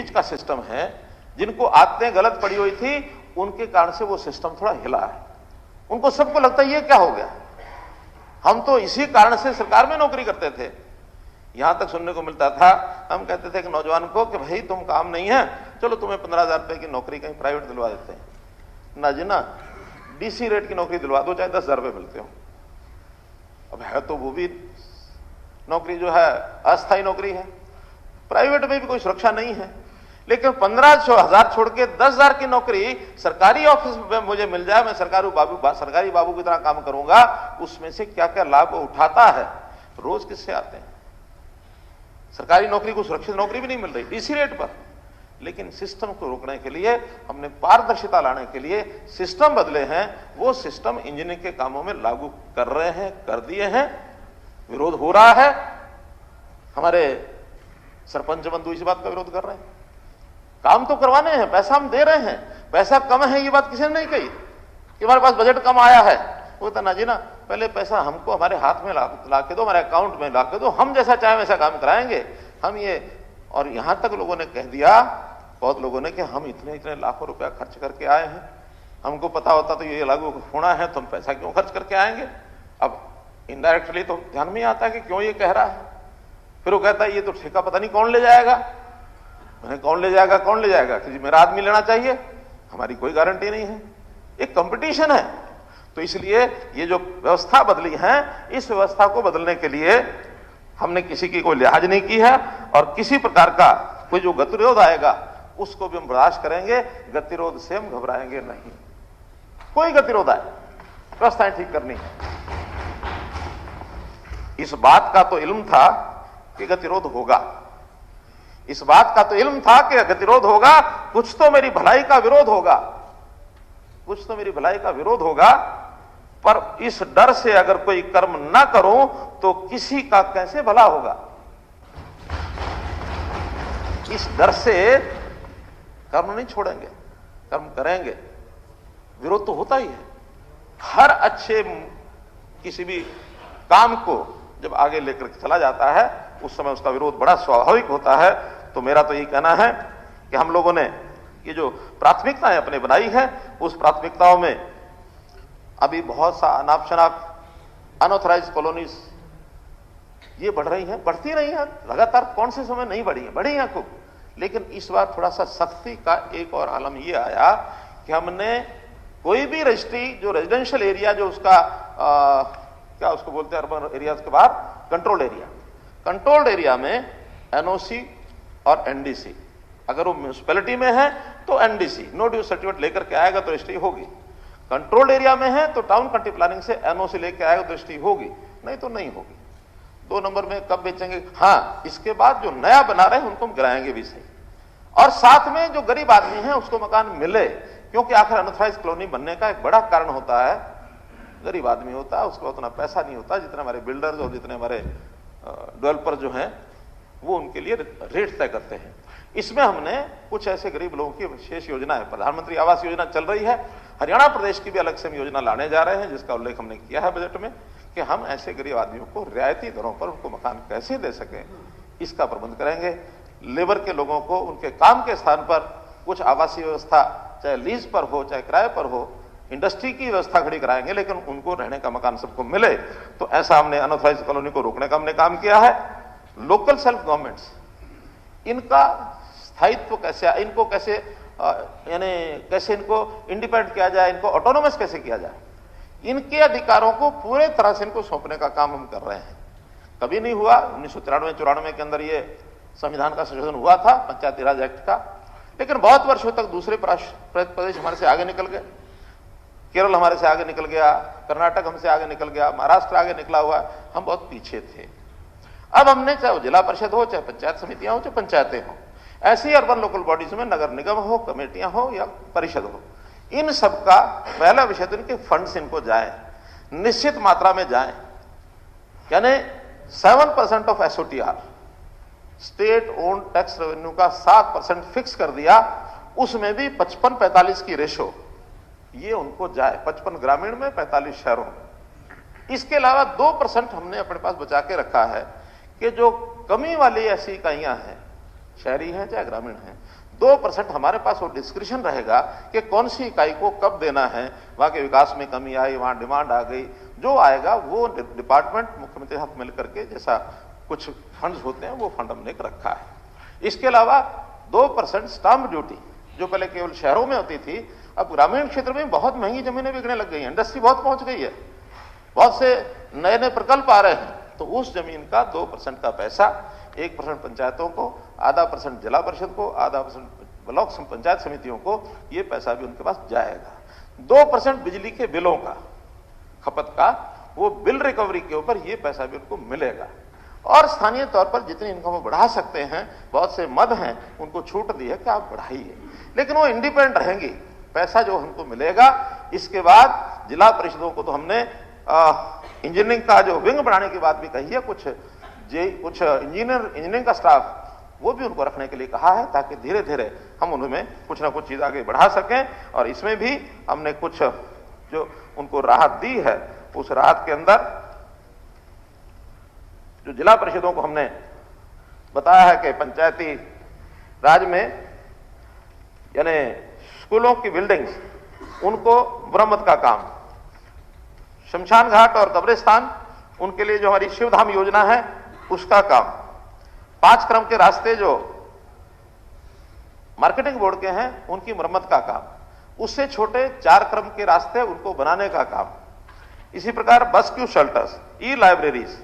बीच का सिस्टम है, जिनको आदतें गलत पड़ी हुई थी उनके कारण से वो सिस्टम थोड़ा हिला है। उनको सबको लगता है ये क्या हो गया, हम तो इसी कारण से सरकार में नौकरी करते थे। यहां तक सुनने को मिलता था, हम कहते थे एक नौजवान को कि भाई तुम काम नहीं है, चलो तुम्हें 15,000 रुपए की नौकरी कहीं प्राइवेट दिलवा देते हैं ना जी ना, डीसी रेट की नौकरी दिलवा दो, चाहे 10,000 रुपए मिलते हो। अब है तो वो भी नौकरी जो है अस्थायी नौकरी है, प्राइवेट में भी कोई सुरक्षा नहीं है। लेकिन 15,000 छोड़ के 10,000 की नौकरी सरकारी ऑफिस में मुझे मिल जाए, मैं सरकारी बाबू की तरह काम करूंगा, उसमें से क्या क्या लाभ उठाता है। रोज किससे आते हैं, सरकारी नौकरी को सुरक्षित नौकरी भी नहीं मिल रही डीसी रेट पर। लेकिन सिस्टम को रोकने के लिए, हमने पारदर्शिता लाने के लिए सिस्टम बदले हैं, वो सिस्टम इंजीनियरिंग के कामों में लागू कर रहे हैं, कर दिए हैं। विरोध हो रहा है, हमारे सरपंच बंधु इस बात का विरोध कर रहे हैं। काम तो करवाने हैं, पैसा हम दे रहे हैं, पैसा कम है ये बात किसी ने नहीं कही कि हमारे पास बजट कम आया है। वो तो ना जी ना, पहले पैसा हमको हमारे हाथ में ला के दो, हमारे अकाउंट में ला के दो, हम जैसा चाहे वैसा काम कराएंगे हम ये। और यहां तक लोगों ने कह दिया, बहुत लोगों ने, कि हम इतने इतने लाखों रुपया खर्च करके आए हैं, हमको पता होता तो ये लागू होना है तो हम पैसा क्यों खर्च करके आएंगे। अब इनडायरेक्टली तो ध्यान में आता है कि क्यों ये कह रहा है। फिर वो कहता है ये तो ठेका पता नहीं कौन ले जाएगा। मैंने कौन ले जाएगा, कौन ले जाएगा कि जी मेरा आदमी लेना चाहिए, हमारी कोई गारंटी नहीं है, एक कंपटीशन है। तो इसलिए ये जो व्यवस्था बदली है, इस व्यवस्था को बदलने के लिए हमने किसी की कोई लिहाज नहीं की है, और किसी प्रकार का कोई जो गतिरोध आएगा उसको भी हम बर्दाश्त करेंगे। गतिरोध से हम घबराएंगे नहीं, कोई गतिरोध आए, व्यवस्थाएं ठीक करनी है। इस बात का तो इल्म था कि गतिरोध होगा, इस बात का तो इल्म था कि गतिरोध होगा, कुछ तो मेरी भलाई का विरोध होगा, कुछ तो मेरी भलाई का विरोध होगा। पर इस डर से अगर कोई कर्म ना करूं तो किसी का कैसे भला होगा, इस डर से कर्म नहीं छोड़ेंगे, कर्म करेंगे। विरोध तो होता ही है, हर अच्छे किसी भी काम को जब आगे लेकर चला जाता है उस समय उसका विरोध बड़ा स्वाभाविक होता है। तो मेरा तो यही कहना है कि हम लोगों ने ये जो प्राथमिकताएं अपने बनाई है, उस प्राथमिकताओं में अभी बहुत सा अनाप शनाप अनऑथराइज्ड कॉलोनीज ये बढ़ रही हैं, बढ़ती रही हैं लगातार, कौन से समय नहीं बढ़ी है, बढ़ी हैं खूब। लेकिन इस बार थोड़ा सा सख्ती का एक और आलम ये आया कि हमने कोई भी रजिस्ट्री, जो रेजिडेंशियल एरिया, जो उसका क्या उसको बोलते हैं अर्बन एरियाज के बाहर, कंट्रोल्ड एरिया में एनओसी और एनडीसी, अगर वो म्यूनिसिपैलिटी में है तो एनडीसी नो ड्यूज सर्टिफिकेट लेकर के आएगा तो रजिस्ट्री होगी। कंट्रोल्ड एरिया में है तो टाउन कंट्री प्लानिंग से एनओसी लेकर आएगा तो रजिस्ट्री होगी, नहीं तो नहीं होगी। 2 नंबर में कब बेचेंगे, हाँ इसके बाद जो नया बना रहे हैं उनको हम गिराएंगे भी सही, और साथ में जो गरीब आदमी है उसको मकान मिले, क्योंकि आखिर अनऑथराइज्ड कॉलोनी बनने का एक बड़ा कारण होता है गरीब आदमी होता है, उसको उतना पैसा नहीं होता जितने हमारे बिल्डर्स और जितने हमारे डेवलपर जो हैं वो उनके लिए रेट तय करते हैं। इसमें हमने कुछ ऐसे गरीब लोगों की विशेष योजना है, प्रधानमंत्री आवास योजना चल रही है, हरियाणा प्रदेश की भी अलग से हम योजना लाने जा रहे हैं, जिसका उल्लेख हमने किया है बजट में, कि हम ऐसे गरीब आदमियों को रियायती दरों पर उनको मकान कैसे दे सकें, इसका प्रबंध करेंगे। लेबर के लोगों को उनके काम के स्थान पर कुछ आवासीय व्यवस्था, चाहे लीज पर हो चाहे किराए पर हो, इंडस्ट्री की व्यवस्था खड़ी कराएंगे, लेकिन उनको रहने का मकान सबको मिले। तो ऐसा हमने अनऑथराइज्ड कॉलोनी को रोकने का हमने काम किया है। लोकल सेल्फ गवर्नमेंट्स, इनका स्थायित्व कैसे, इनको कैसे यानी कैसे इनको इंडिपेंडेंट किया जाए, इनको ऑटोनोमस कैसे किया जाए, इनके अधिकारों को पूरे तरह से इनको सौंपने का काम हम कर रहे हैं। कभी नहीं हुआ, 1993-94 के अंदर ये संविधान का संशोधन हुआ था, पंचायती राज एक्ट का, लेकिन बहुत वर्षों तक दूसरे प्रदेश हमारे से आगे निकल गए। केरल हमारे से आगे निकल गया, कर्नाटक हमसे आगे निकल गया, महाराष्ट्र आगे निकला हुआ, हम बहुत पीछे थे। अब हमने, चाहे वो जिला परिषद हो, चाहे पंचायत समितियां हो, चाहे पंचायतें हो, ऐसी अर्बन लोकल बॉडीज में नगर निगम हो, कमेटियां हो या परिषद हो, इन सबका पहला विषय तो इनके फंड्स इनको जाए, निश्चित मात्रा में जाए, यानी 7% of SOTR, state own tax revenue का 7% फिक्स कर दिया, उसमें भी 55-45 की रेशो ये उनको जाए, 55 ग्रामीण में, 45 शहरों में। इसके अलावा 2% हमने अपने पास बचा के रखा है कि जो कमी वाली ऐसी इकाइयां हैं, शहरी हैं चाहे ग्रामीण हैं, 2% हमारे पास वो डिस्क्रिप्शन रहेगा कि कौन सी इकाई को कब देना है, वहां के विकास में कमी आई, वहां डिमांड आ गई, जो आएगा वो डिपार्टमेंट मुख्यमंत्री हाथ मिल करके, जैसा कुछ फंड्स होते हैं वो फंड हमने रखा है। इसके अलावा 2% स्टाम्प ड्यूटी जो पहले केवल शहरों में होती थी, अब ग्रामीण क्षेत्र में बहुत महंगी जमीनें बिकने लग गई हैं, इंडस्ट्री बहुत पहुंच गई है, बहुत से नए नए प्रकल्प आ रहे हैं, तो उस जमीन का 2% का पैसा 1% पंचायतों को, आधा % जिला परिषद को, आधा % ब्लॉक पंचायत समितियों को, ये पैसा भी उनके पास जाएगा। 2% बिजली के बिलों का खपत का, वो बिल रिकवरी के ऊपर ये पैसा भी उनको मिलेगा। और स्थानीय तौर पर जितनी इनकम वो बढ़ा सकते हैं, बहुत से मद हैं उनको छूट दी है कि आप बढ़ाइए, लेकिन वो इंडिपेंडेंट रहेंगी, पैसा जो हमको मिलेगा। इसके बाद जिला परिषदों को तो हमने इंजीनियरिंग का जो विंग बढ़ाने की बात भी कही है, कुछ इंजीनियरिंग का स्टाफ वो भी उनको रखने के लिए कहा है, ताकि धीरे धीरे हम उनमें कुछ ना कुछ चीज आगे बढ़ा सकें। और इसमें भी हमने कुछ जो उनको राहत दी है, उस राहत के अंदर जो जिला परिषदों को हमने बताया है कि पंचायती राज में यानी स्कूलों की बिल्डिंग्स उनको मरम्मत का काम, शमशान घाट और कब्रिस्तान उनके लिए जो हमारी शिवधाम योजना है उसका काम, 5 क्रम के रास्ते जो मार्केटिंग बोर्ड के हैं उनकी मरम्मत का काम, उससे छोटे 4 क्रम के रास्ते उनको बनाने का काम, इसी प्रकार बस क्यू शेल्टर्स, ई लाइब्रेरीज,